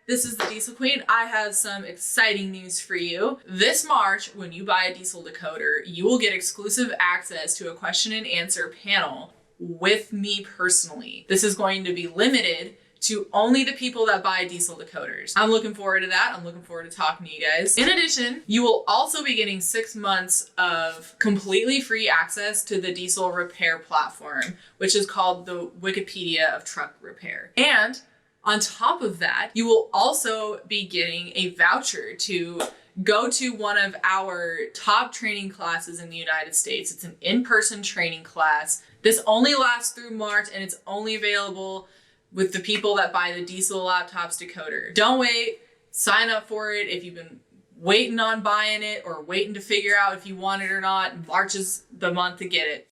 This is the Diesel Queen. I have some exciting news for you. This March, when you buy a diesel decoder, you will get exclusive access to a question and answer panel with me personally. This is going to be limited to only the people that buy diesel decoders. I'm looking forward to that. I'm looking forward to talking to you guys. In addition, you will also be getting 6 months of completely free access to the diesel repair platform, which is called the Wikipedia of truck repair. And on top of that, you will also be getting a voucher to go to one of our top training classes in the United States. It's an in-person training class. This only lasts through March, and it's only available with the people that buy the Diesel Laptops decoder. Don't wait. Sign up for it if you've been waiting on buying it or waiting to figure out if you want it or not. March is the month to get it.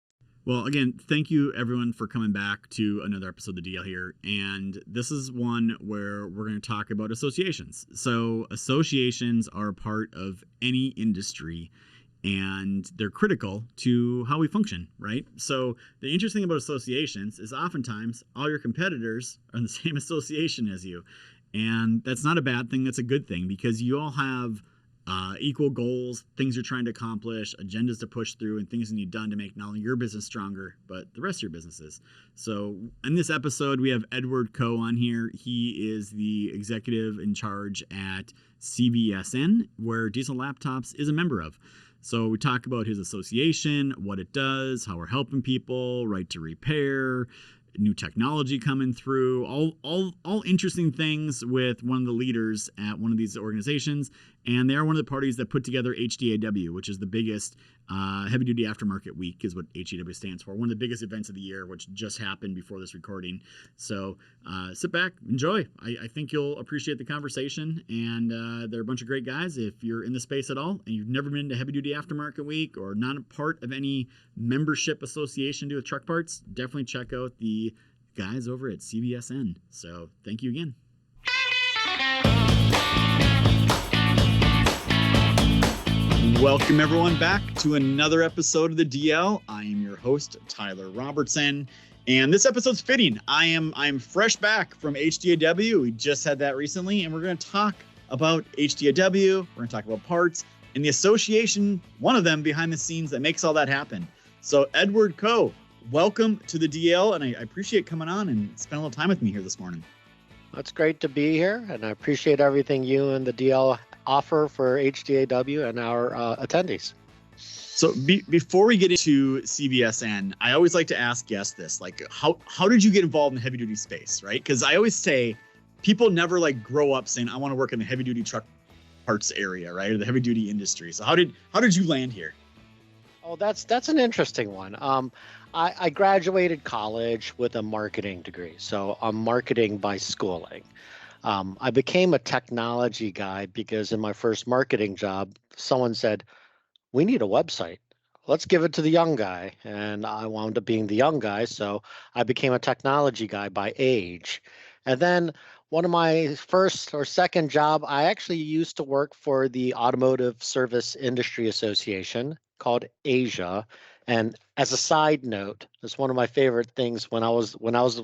Well, again, thank you everyone for coming back to another episode of the DL here. And this is one where we're going to talk about associations. So associations are part of any industry, and they're critical to how we function, right? So the interesting thing about associations is oftentimes all your competitors are in the same association as you. And that's not a bad thing. That's a good thing, because you all have equal goals, things you're trying to accomplish, agendas to push through, and things that need done to make not only your business stronger, but the rest of your businesses. So in this episode, we have Edward Kuo on here. He is the executive in charge at CVSN, where Diesel Laptops is a member of. So we talk about his association, what it does, how we're helping people, right to repair, new technology coming through, all interesting things with one of the leaders at one of these organizations. And they are one of the parties that put together HDAW, which is the biggest heavy duty aftermarket week, is what HDAW stands for. One of the biggest events of the year, which just happened before this recording. So sit back, enjoy. I think you'll appreciate the conversation. And they're a bunch of great guys. If you're in the space at all and you've never been to heavy duty aftermarket week or not a part of any membership association to do with truck parts, definitely check out the guys over at CVSN. So thank you again. Welcome everyone back to another episode of the DL. I am your host, Tyler Robertson, and this episode's fitting. I'm fresh back from HDAW. We just had that recently, and we're going to talk about HDAW. We're going to talk about parts and the association, one of them behind the scenes that makes all that happen. So Edward Kuo, welcome to the DL, and I appreciate coming on and spending a little time with me here this morning. It's great to be here, and I appreciate everything you and the DL offer for HDAW and our attendees. So before we get into CVSN, I always like to ask guests this, like, how did you get involved in the heavy duty space, right? Because I always say people never like grow up saying, I want to work in the heavy duty truck parts area, right? Or the heavy duty industry. So how did you land here? Oh, that's an interesting one. I graduated college with a marketing degree, so I'm marketing by schooling. I became a technology guy because in my first marketing job, someone said, we need a website. Let's give it to the young guy. And I wound up being the young guy, so I became a technology guy by age. And then one of my first or second job, I actually used to work for the Automotive Service Industry Association called Asia. And as a side note, it's one of my favorite things when I was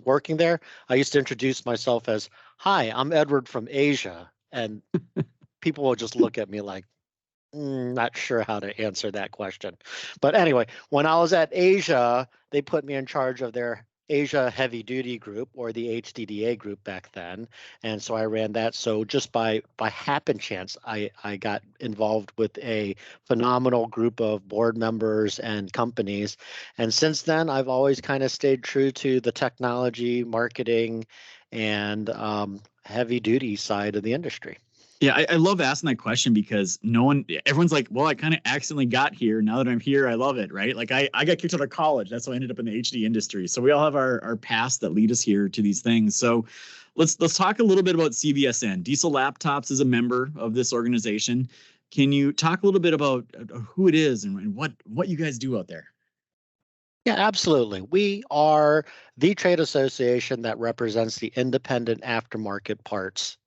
working there, I used to introduce myself as, hi, I'm Edward from Asia. And people will just look at me like, not sure how to answer that question. But anyway, when I was at Asia, they put me in charge of their Asia Heavy Duty Group, or the HDDA group back then. And so I ran that. So just by happen chance, I got involved with a phenomenal group of board members and companies. And since then, I've always kind of stayed true to the technology, marketing, and heavy duty side of the industry. Yeah, I love asking that question because everyone's like, well, I kind of accidentally got here. Now that I'm here, I love it, right? Like I got kicked out of college. That's why I ended up in the HD industry. So we all have our past that lead us here to these things. So let's talk a little bit about CVSN. Diesel Laptops is a member of this organization. Can you talk a little bit about who it is and what you guys do out there? Yeah, absolutely. We are the trade association that represents the independent aftermarket parts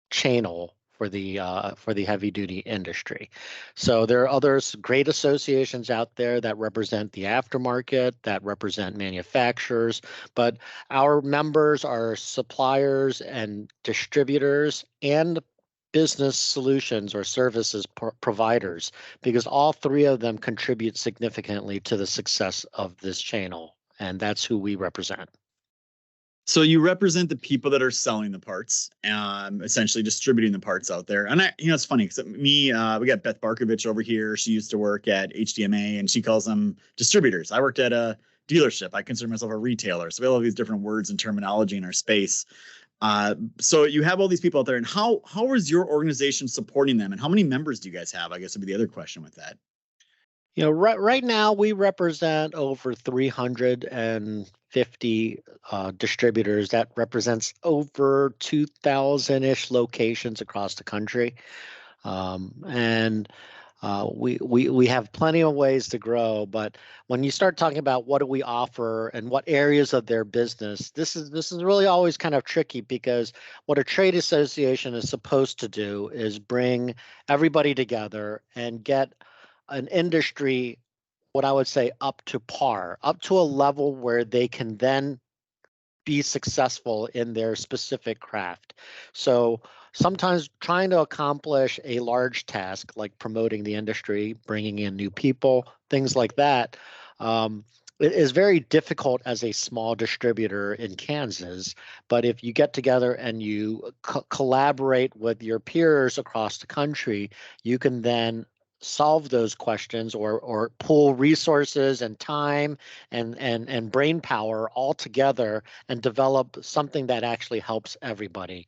channel for the heavy duty industry. So there are other great associations out there that represent the aftermarket, that represent manufacturers, but our members are suppliers and distributors and business solutions or services providers, because all three of them contribute significantly to the success of this channel, and that's who we represent. So you represent the people that are selling the parts, essentially distributing the parts out there. And it's funny because we got Beth Barkovich over here. She used to work at HDMA, and she calls them distributors. I worked at a dealership. I consider myself a retailer. So we have all these different words and terminology in our space. So you have all these people out there, and how is your organization supporting them, and how many members do you guys have? I guess would be the other question with that. Right now we represent over 350 distributors. That represents over 2,000-ish locations across the country, and we have plenty of ways to grow. But when you start talking about what do we offer and what areas of their business, this is really always kind of tricky, because what a trade association is supposed to do is bring everybody together and get an industry, what I would say, up to par, up to a level where they can then be successful in their specific craft. So sometimes trying to accomplish a large task like promoting the industry, bringing in new people, things like that, it is very difficult as a small distributor in Kansas. But if you get together and you collaborate with your peers across the country, you can then solve those questions or pool resources and time and brain power all together and develop something that actually helps everybody.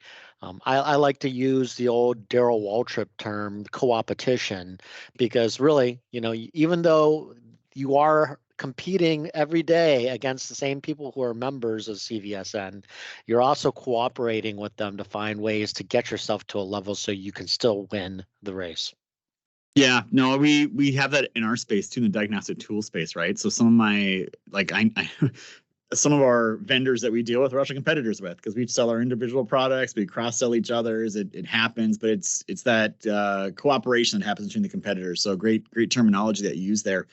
I like to use the old Darrell Waltrip term, co-opetition, because really, even though you are competing every day against the same people who are members of CVSN, you're also cooperating with them to find ways to get yourself to a level so you can still win the race. Yeah, no, we have that in our space too, in the diagnostic tool space, right? So some of my some of our vendors that we deal with, we're actually competitors with, because we sell our individual products, we cross sell each other's. It happens, but it's that cooperation that happens between the competitors. So great terminology that you use there.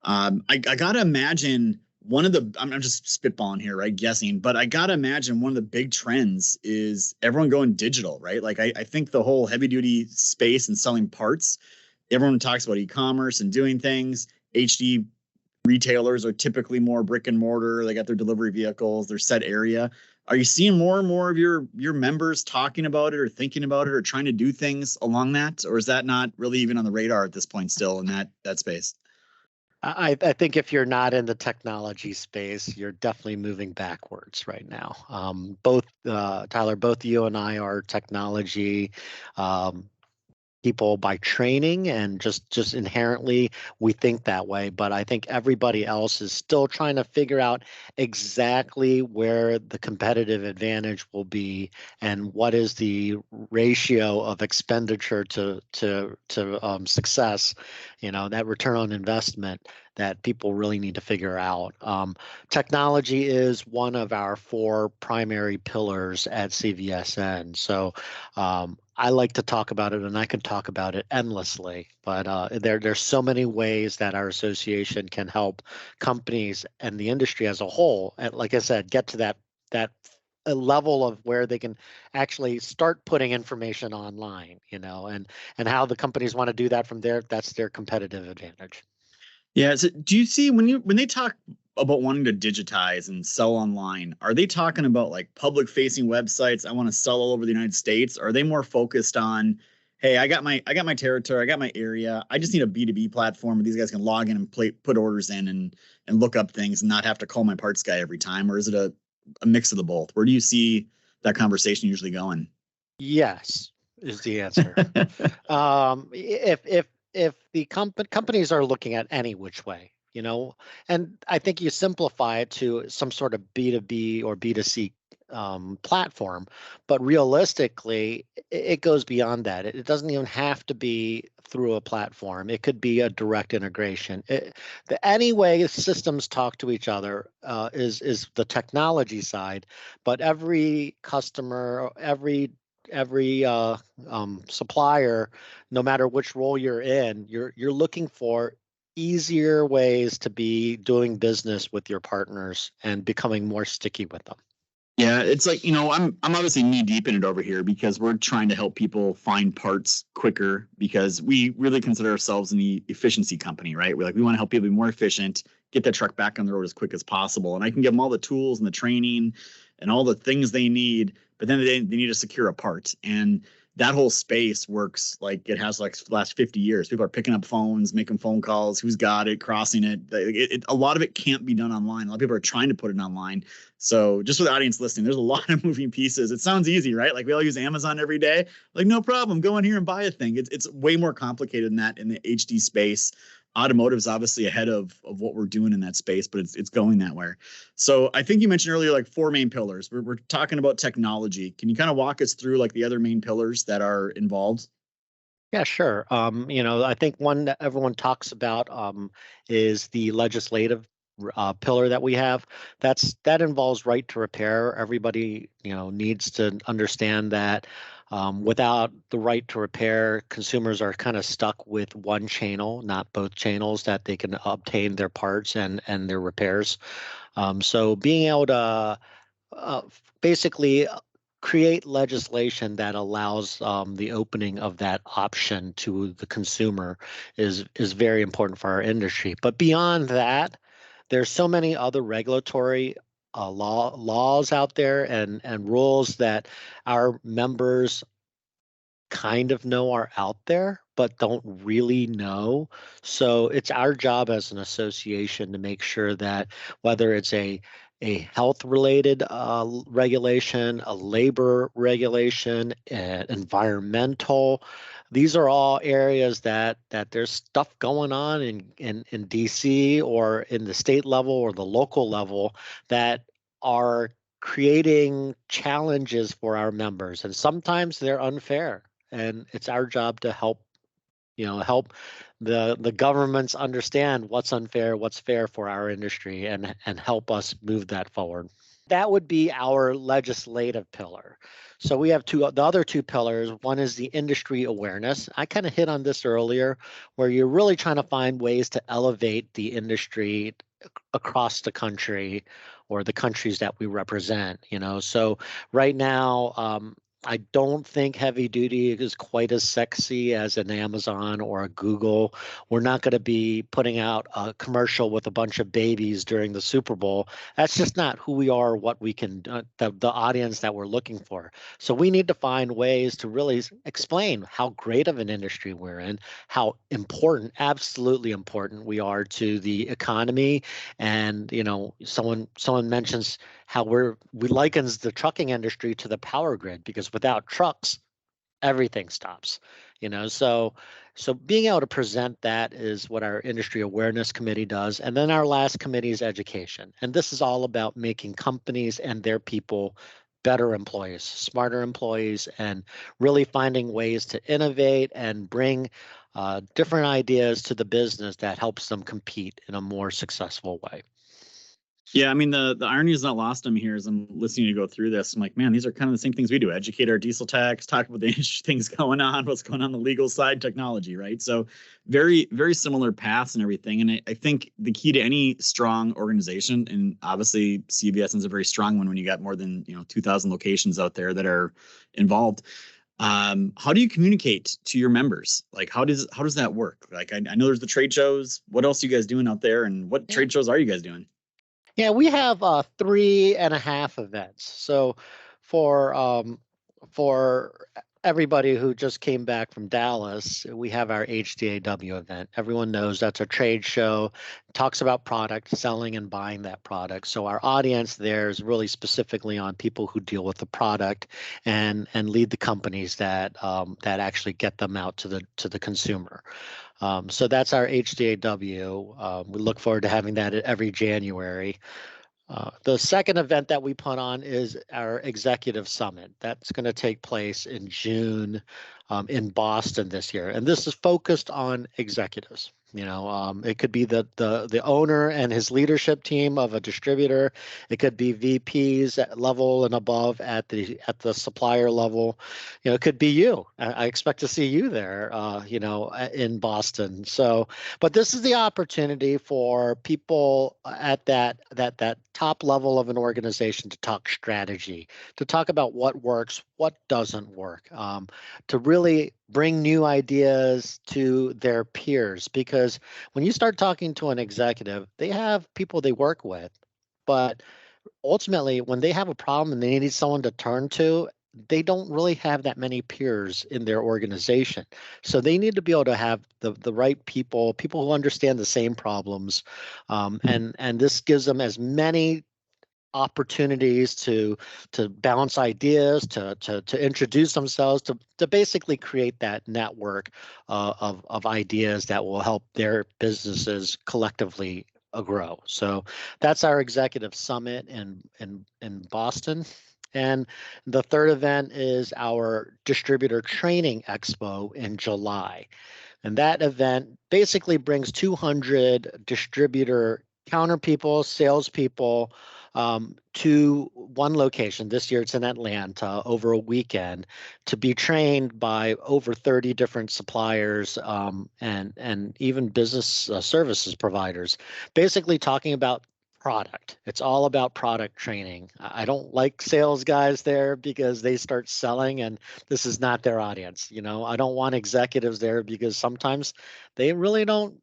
I gotta imagine I'm just spitballing here, right? Guessing, but I gotta imagine one of the big trends is everyone going digital, right? Like I think the whole heavy duty space and selling parts, everyone talks about e-commerce and doing things. HD retailers are typically more brick and mortar. They got their delivery vehicles, their set area. Are you seeing more and more of your members talking about it or thinking about it or trying to do things along that? Or is that not really even on the radar at this point still in that space? I think if you're not in the technology space, you're definitely moving backwards right now. Tyler, both you and I are technology people by training, and just inherently we think that way. But I think everybody else is still trying to figure out exactly where the competitive advantage will be and what is the ratio of expenditure to success, that return on investment that people really need to figure out. Technology is one of our 4 primary pillars at CVSN. So I like to talk about it, and I can talk about it endlessly, but there's so many ways that our association can help companies and the industry as a whole, and like I said, get to that level of where they can actually start putting information online, and how the companies want to do that from there. That's their competitive advantage. Yeah. So do you see when they talk about wanting to digitize and sell online, are they talking about like public facing websites? I want to sell all over the United States. Or are they more focused on, hey, I got my territory, I got my area. I just need a B2B platform where these guys can log in and put orders in and look up things and not have to call my parts guy every time? Or is it a mix of the both? Where do you see that conversation usually going? Yes, is the answer. If the companies are looking at any which way, and I think you simplify it to some sort of B2B or B2C platform, but realistically, it goes beyond that. It doesn't even have to be through a platform. It could be a direct integration. Any way systems talk to each other is the technology side, but every customer, every supplier, no matter which role you're in, you're looking for easier ways to be doing business with your partners and becoming more sticky with them. Yeah, it's like, I'm obviously knee deep in it over here because we're trying to help people find parts quicker because we really consider ourselves an efficiency company, right? We want to help people be more efficient, get that truck back on the road as quick as possible. And I can give them all the tools and the training and all the things they need, but then they need to secure a part. And that whole space works like it has like the last 50 years. People are picking up phones, making phone calls, who's got it, crossing it. A lot of it can't be done online. A lot of people are trying to put it online. So just for the audience listening, there's a lot of moving pieces. It sounds easy, right? Like we all use Amazon every day. Like no problem, go in here and buy a thing. It's way more complicated than that in the HD space. Automotive is obviously ahead of what we're doing in that space, but it's going that way. So I think you mentioned earlier like 4 main pillars. We're talking about technology. Can you kind of walk us through like the other main pillars that are involved? Yeah, sure. I think one that everyone talks about is the legislative pillar that we have. That involves right to repair. Everybody, needs to understand that without the right to repair, consumers are kind of stuck with one channel, not both channels, that they can obtain their parts and their repairs. So being able to uh, basically create legislation that allows the opening of that option to the consumer is very important for our industry. But beyond that, there's so many other regulatory laws out there and rules that our members kind of know are out there, but don't really know. So it's our job as an association to make sure that whether it's a health related regulation, a labor regulation, environmental, these are all areas that there's stuff going on in DC or in the state level or the local level that are creating challenges for our members, and sometimes they're unfair, and it's our job to help the governments understand what's unfair, what's fair for our industry, and help us move that forward. That would be our legislative pillar. So we have the other 2 pillars. One is the industry awareness. I kind of hit on this earlier, where you're really trying to find ways to elevate the industry across the country or the countries that we represent. So right now, I don't think heavy duty is quite as sexy as an Amazon or a Google. We're not going to be putting out a commercial with a bunch of babies during the Super Bowl. That's just not who we are, what we can, the audience that we're looking for. So we need to find ways to really explain how great of an industry we're in, how important, absolutely important we are to the economy. And, someone mentions how we likens the trucking industry to the power grid, because without trucks, everything stops. So being able to present that is what our industry awareness committee does. And then our last committee is education. And this is all about making companies and their people better employees, smarter employees, and really finding ways to innovate and bring different ideas to the business that helps them compete in a more successful way. Yeah, I mean the irony is not lost on me here as I'm listening to you go through this. I'm like, man, these are kind of the same things we do: educate our diesel techs, talk about the interesting things going on, what's going on the legal side, technology, right? So very, very similar paths and everything. And I think the key to any strong organization, and obviously CVSN is a very strong one when you got more than 2,000 locations out there that are involved. How do you communicate to your members? Like, how does that work? Like, I know there's the trade shows. What else are you guys doing out there, and what trade shows are you guys doing? Yeah, we have 3.5 events. So for everybody who just came back from Dallas, we have our HDAW event. Everyone knows that's a trade show, talks about product, selling and buying that product. So our audience there is really specifically on people who deal with the product and lead the companies that actually get them out to the consumer. So that's our HDAW. We look forward to having that every January. The second event that we put on is our Executive Summit. That's going to take place in June in Boston this year. And this is focused on executives. It could be the owner and his leadership team of a distributor. It could be VPs at level and above at the supplier level. It could be you. I expect to see you there, in Boston. So, but this is the opportunity for people at that top level of an organization to talk strategy, to talk about what works, what doesn't work, to really bring new ideas to their peers. Because when you start talking to an executive, they have people they work with, but ultimately, when they have a problem and they need someone to turn to, they don't really have that many peers in their organization. So they need to be able to have the right people who understand the same problems, and this gives them as many opportunities to bounce ideas, to introduce themselves, to basically create that network of ideas that will help their businesses collectively grow. So that's our executive summit in Boston. And the third event is our distributor training expo in July. And that event basically brings 200 distributor counter people, salespeople, to one location. This year it's in Atlanta over a weekend to be trained by over 30 different suppliers, and even business services providers, basically talking about product. It's all about product training. I don't like sales guys there because they start selling and this is not their audience. I don't want executives there because sometimes they really don't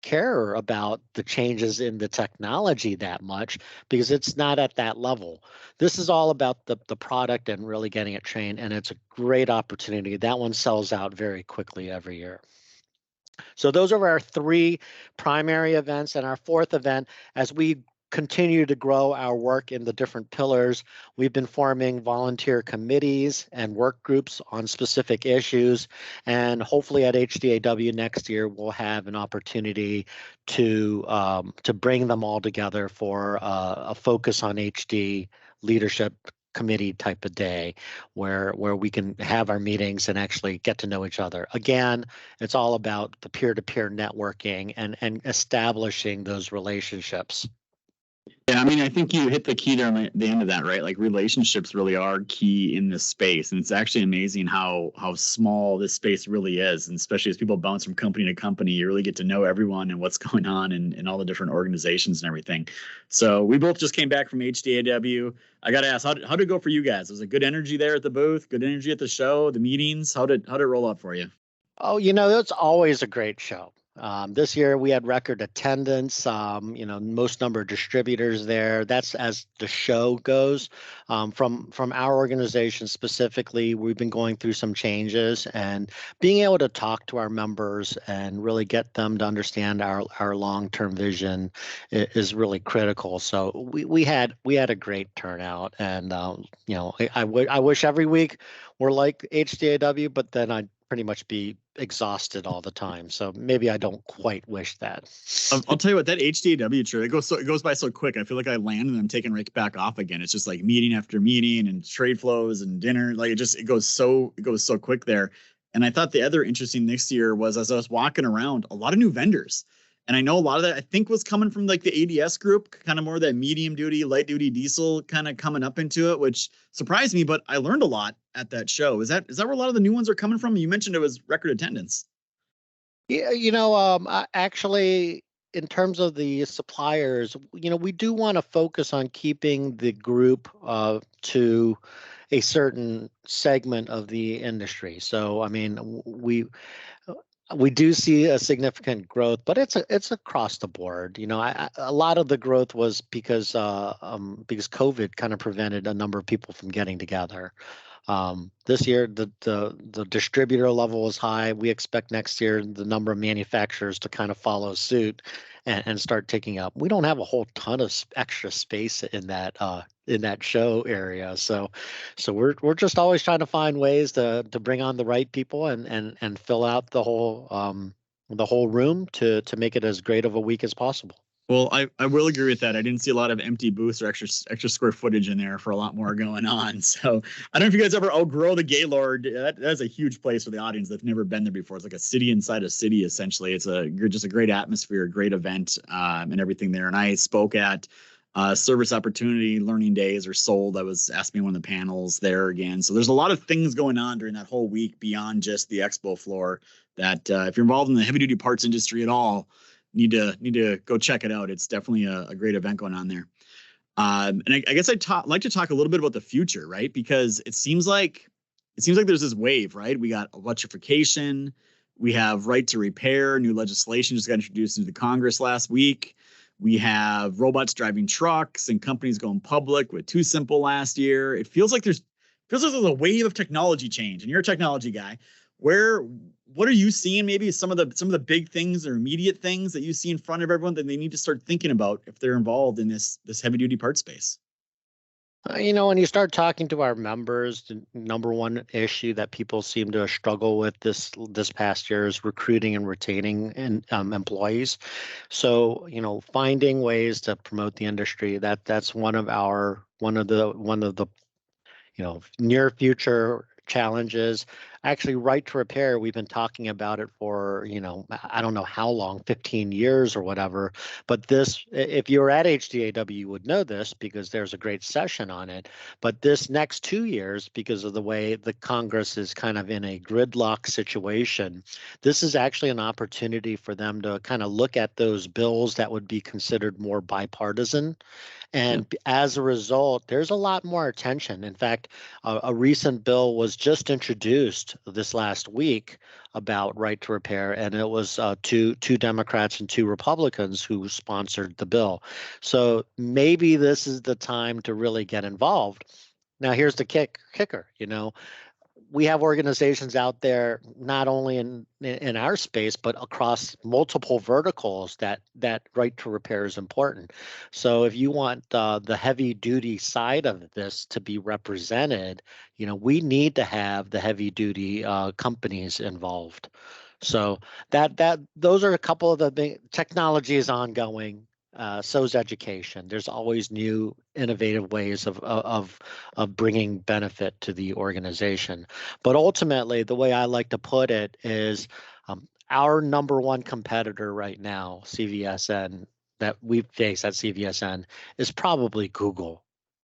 care about the changes in the technology that much because it's not at that level. This is all about the product and really getting it trained, and it's a great opportunity. That one sells out very quickly every year. So those are our three primary events, and our fourth event, as we continue to grow our work in the different pillars, we've been forming volunteer committees and work groups on specific issues. And hopefully at HDAW next year, we'll have an opportunity to bring them all together for a focus on HD leadership committee type of day where we can have our meetings and actually get to know each other. Again, it's all about the peer-to-peer networking and establishing those relationships. Yeah, I mean, I think you hit the key there at the end of that, right? Like relationships really are key in this space. And it's actually amazing how small this space really is. And especially as people bounce from company to company, you really get to know everyone and what's going on in all the different organizations and everything. So we both just came back from HDAW. I got to ask, how did it go for you guys? Was it good energy there at the booth? Good energy at the show, the meetings? How did it roll out for you? Oh, it's always a great show. This year we had record attendance, most number of distributors there. That's as the show goes. From our organization specifically, we've been going through some changes, and being able to talk to our members and really get them to understand our long-term vision is really critical. So we had a great turnout, and I wish every week were like HDAW, but then I'd pretty much be exhausted all the time. So maybe I don't quite wish that. I'll tell you what, that HDAW trip, it goes by so quick. I feel like I land and I'm taking right back off again. It's just like meeting after meeting and trade flows and dinner. Like it goes so quick there. And I thought the other interesting next year was, as I was walking around, a lot of new vendors. And I know a lot of that I think was coming from like the ADS group, kind of more that medium duty, light duty diesel kind of coming up into it, which surprised me, but I learned a lot at that show. Is that where a lot of the new ones are coming from? You mentioned it was record attendance. Yeah, actually, in terms of the suppliers, we do want to focus on keeping the group to a certain segment of the industry. So, I mean, we do see a significant growth, but it's across the board. A lot of the growth was because COVID kind of prevented a number of people from getting together. This year, the distributor level is high. We expect next year the number of manufacturers to kind of follow suit and start taking up. We don't have a whole ton of extra space in that show area, so we're just always trying to find ways to bring on the right people and fill out the whole room to make it as great of a week as possible. Well, I will agree with that. I didn't see a lot of empty booths or extra square footage in there for a lot more going on. So I don't know if you guys ever outgrow the Gaylord. That's a huge place for the audience that's never been there before. It's like a city inside a city, essentially. It's just a great atmosphere, a great event, and everything there. And I spoke at service opportunity learning days or sold. I was asked me one of the panels there again. So there's a lot of things going on during that whole week beyond just the expo floor that if you're involved in the heavy duty parts industry at all, need to go check it out. It's definitely a great event going on there. And I guess like to talk a little bit about the future, right? Because it seems like there's this wave, right? We got electrification, we have right to repair, new legislation just got introduced into the Congress last week. We have robots driving trucks and companies going public with Too Simple last year. It feels like there's a wave of technology change, and you're a technology guy. What are you seeing? Maybe some of the big things or immediate things that you see in front of everyone that they need to start thinking about if they're involved in this heavy duty part space. When you start talking to our members, the number one issue that people seem to struggle with this past year is recruiting and retaining employees. So, finding ways to promote the industry, that's one of the near future challenges. Actually, right to repair, we've been talking about it for, I don't know how long, 15 years or whatever. But this, if you were at HDAW, you would know this because there's a great session on it. But this next 2 years, because of the way the Congress is kind of in a gridlock situation, this is actually an opportunity for them to kind of look at those bills that would be considered more bipartisan. And as a result, there's a lot more attention. In fact, a recent bill was just introduced this last week about right to repair, and it was two Democrats and 2 Republicans who sponsored the bill. So maybe this is the time to really get involved. Now, here's the kicker. We have organizations out there not only in our space but across multiple verticals that right to repair is important. So if you want the heavy duty side of this to be represented, we need to have the heavy duty companies involved. So those are a couple of the big technology is ongoing. So is education. There's always new innovative ways of bringing benefit to the organization. But ultimately, the way I like to put it is our number one competitor right now, CVSN, that we face at CVSN is probably Google,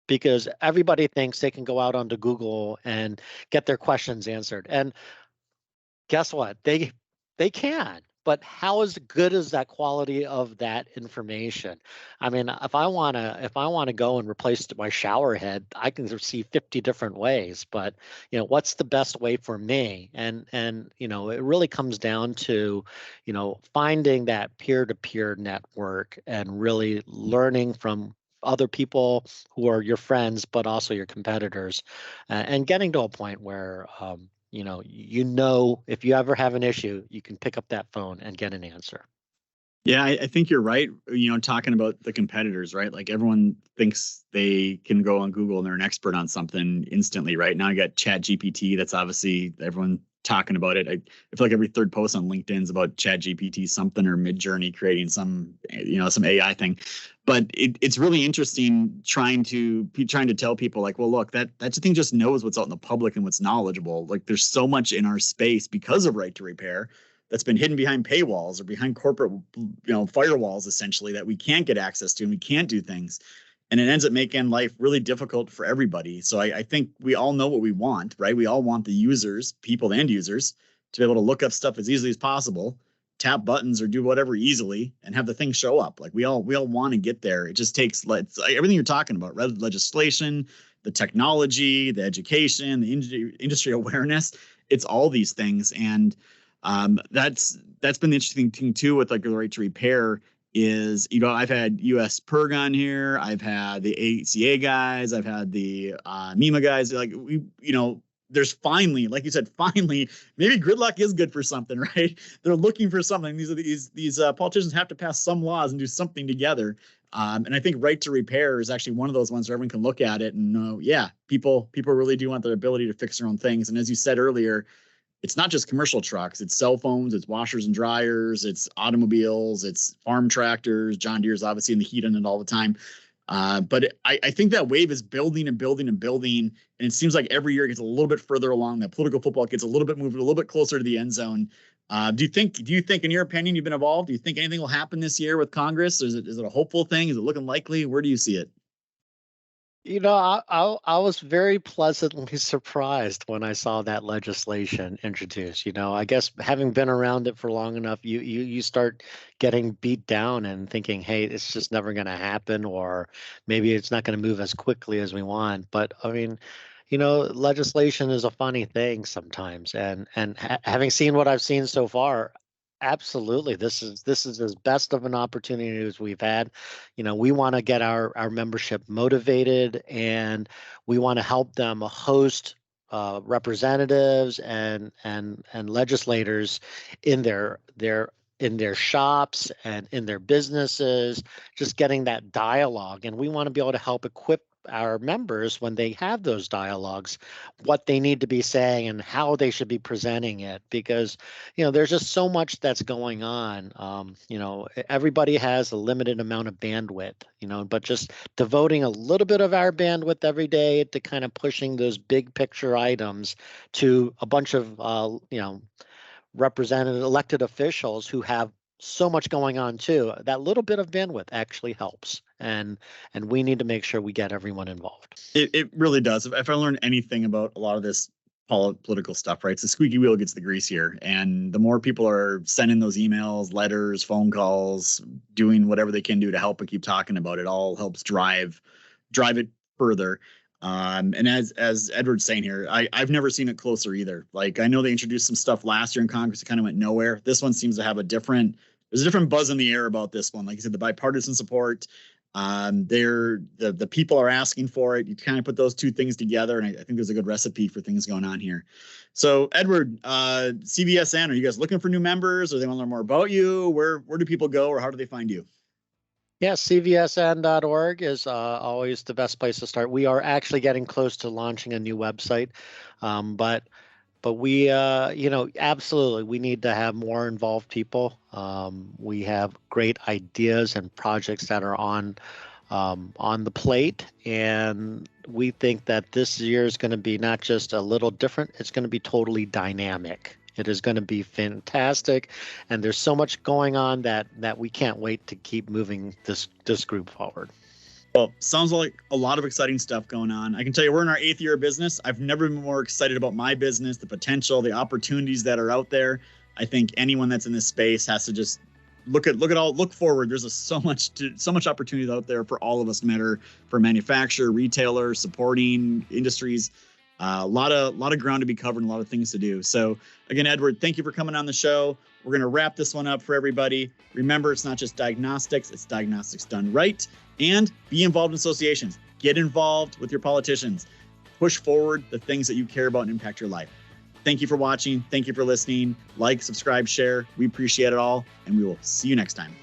because everybody thinks they can go out onto Google and get their questions answered. And guess what? They can. But how is good is that quality of that information? I mean, if I wanna go and replace my shower head, I can see 50 different ways. But what's the best way for me? And it really comes down to finding that peer-to-peer network and really learning from other people who are your friends, but also your competitors, and getting to a point where if you ever have an issue, you can pick up that phone and get an answer. Yeah, I think you're right. Talking about the competitors, right? Like everyone thinks they can go on Google and they're an expert on something instantly, right? Now you got Chat GPT. That's obviously everyone talking about it. I feel like every third post on LinkedIn is about Chat GPT something or Midjourney creating some AI thing. But it's really interesting trying to tell people like, well, look, that thing just knows what's out in the public and what's knowledgeable. Like there's so much in our space because of right to repair that's been hidden behind paywalls or behind corporate, firewalls, essentially, that we can't get access to and we can't do things. And it ends up making life really difficult for everybody. So I think we all know what we want, right? We all want the users, people and users, to be able to look up stuff as easily as possible, tap buttons or do whatever easily and have the thing show up. Like we all want to get there. It just takes everything you're talking about, right? Legislation, the technology, the education, the industry awareness. It's all these things. And that's been the interesting thing too with like the right to repair is, I've had US PERG on here. I've had the ACA guys. I've had the MEMA guys. Like there's finally, like you said, maybe gridlock is good for something, right? They're looking for something. These politicians have to pass some laws and do something together. And I think right to repair is actually one of those ones where everyone can look at it and know, yeah, people really do want their ability to fix their own things. And as you said earlier, it's not just commercial trucks, it's cell phones, it's washers and dryers, it's automobiles, it's farm tractors. John Deere's obviously in the heat on it all the time. But I think that wave is building and building and building. And it seems like every year it gets a little bit further along. That political football gets a little bit moved a little bit closer to the end zone. Do you think, in your opinion, you've been involved? Do you think anything will happen this year with Congress? Is it a hopeful thing? Is it looking likely? Where do you see it? I was very pleasantly surprised when I saw that legislation introduced. I guess having been around it for long enough, you start getting beat down and thinking, hey, it's just never going to happen, or maybe it's not going to move as quickly as we want. But I mean, legislation is a funny thing sometimes, and having seen what I've seen so far, absolutely, this is as best of an opportunity as we've had. We want to get our membership motivated, and we want to help them host representatives and legislators in their shops and in their businesses, just getting that dialogue. And we want to be able to help equip our members when they have those dialogues, what they need to be saying and how they should be presenting it, because there's just so much that's going on. Everybody has a limited amount of bandwidth, but just devoting a little bit of our bandwidth every day to kind of pushing those big picture items to a bunch of represented elected officials who have so much going on too. That little bit of bandwidth actually helps, and we need to make sure we get everyone involved. It really does. If I learned anything about a lot of this political stuff, right, it's the squeaky wheel gets the greasier, and the more people are sending those emails, letters, phone calls, doing whatever they can do to help and keep talking about it, all helps drive it further. And as Edward's saying here, I've never seen it closer either. Like, I know they introduced some stuff last year in Congress that kind of went nowhere. This one seems to have there's a different buzz in the air about this one. Like you said, the bipartisan support, the people are asking for it. You kind of put those two things together, and I think there's a good recipe for things going on here. So Edward, CVSN, are you guys looking for new members, or they want to learn more about you? Where do people go, or how do they find you? Yeah, CVSN.org is always the best place to start. We are actually getting close to launching a new website, but we, absolutely, we need to have more involved people. We have great ideas and projects that are on the plate, and we think that this year is going to be not just a little different; it's going to be totally dynamic. It is going to be fantastic, and there's so much going on that we can't wait to keep moving this group forward. Well, sounds like a lot of exciting stuff going on. I can tell you, we're in our 8th year of business. I've never been more excited about my business, the potential, the opportunities that are out there. I think anyone that's in this space has to just look forward. There's so much opportunity out there for all of us, no matter for manufacturer, retailer, supporting industries. A lot of ground to be covered and a lot of things to do. So again, Edward, thank you for coming on the show. We're going to wrap this one up for everybody. Remember, it's not just diagnostics, it's diagnostics done right. And be involved in associations. Get involved with your politicians. Push forward the things that you care about and impact your life. Thank you for watching. Thank you for listening. Like, subscribe, share. We appreciate it all. And we will see you next time.